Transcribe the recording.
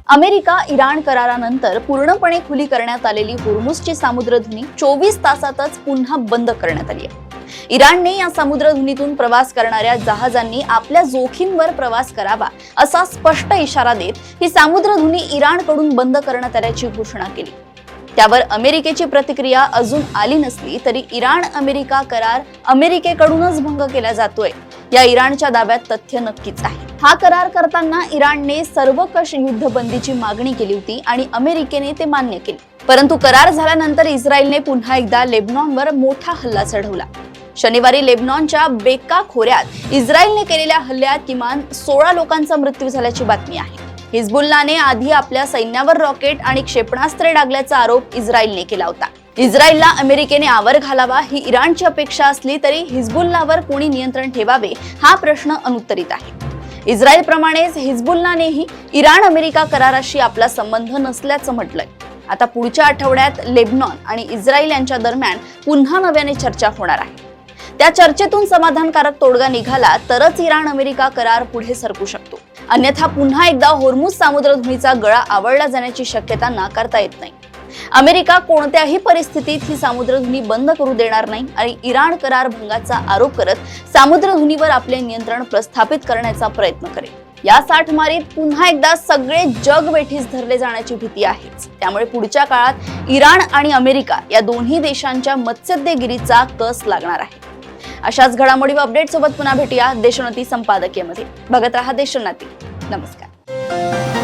America Iran करारानंतर पूर्णपणे खुली करण्यात आलेली होर्मुझची सामुद्रधुनी 24 तासातच पुन्हा बंद करण्यात आली आहे। इराणने या सामुद्रधुनीतून प्रवास करणाऱ्या जहाजांनी आपल्या जोखीमवर प्रवास करावा असा स्पष्ट इशारा देत ही सामुद्रधुनी इराणकडून बंद करण्यात आल्याची घोषणा केली। त्यावर अमेरिकेची प्रतिक्रिया अजून आली नसली तरी इराण अमेरिका करार अमेरिकेकडूनच भंग केला जातोय या इराणच्या दाव्यात तथ्य नक्कीच आहे। हा करार करताना इराणने सर्वकष युद्धबंदीची मागणी केली होती आणि अमेरिकेने ते मान्य केले, परंतु करार झाल्यानंतर इस्रायलने पुन्हा एकदा लेबनॉनवर मोठा हल्ला चढवला। शनिवारी लेबनॉनच्या बेका खोऱ्यात इस्रायलने केलेल्या हल्ल्यात किमान 16 लोकांचा मृत्यू झाल्याची बातमी आहे। हिजबुल्लाने आधी आपल्या सैन्यावर रॉकेट आणि क्षेपणास्त्रे डागल्याचा आरोप इस्रायलने केला होता। इस्रायलला अमेरिकेने आवर घालावा ही इराणची अपेक्षा असली तरी हिजबुल्लावर कोणी नियंत्रण ठेवावे हा प्रश्न अनुत्तरित आहे। इस्रायल प्रमाणेच हिजबुल्लानेही इराण अमेरिका कराराशी आपला संबंध नसल्याचं म्हटलंय। आता पुढच्या आठवड्यात लेबनॉन आणि इस्रायल यांच्या दरम्यान पुन्हा नव्याने चर्चा होणार आहे। त्या चर्चेतून समाधानकारक तोडगा निघाला तरच इराण अमेरिका करार पुढे सरकू शकतो, अन्यथा पुन्हा एकदा होर्मुझ सामुद्रधुनीचा गळा आवळला जाण्याची शक्यता नाकारता येत नाही। अमेरिका कोणत्याही परिस्थितीत ही सामुद्रधुनी बंद करू देणार नाही आणि इराण करार भंगाचा आरोप करत सामुद्रधुनीवर आपले नियंत्रण प्रस्थापित करण्याचा प्रयत्न करेल। या साठमारीत पुन्हा एकदा सगळे जग वेठीस धरले जाण्याची भीती आहेच। त्यामुळे पुढच्या काळात इराण आणि अमेरिका या दोन्ही देशांच्या मत्स्यगिरीचा कस लागणार आहे। अशाच घडामोडी व अपडेट सोबत पुन्हा भेटूया देशोन्नती संपादकीयमध्ये। बघत रहा देशोन्नती। नमस्कार।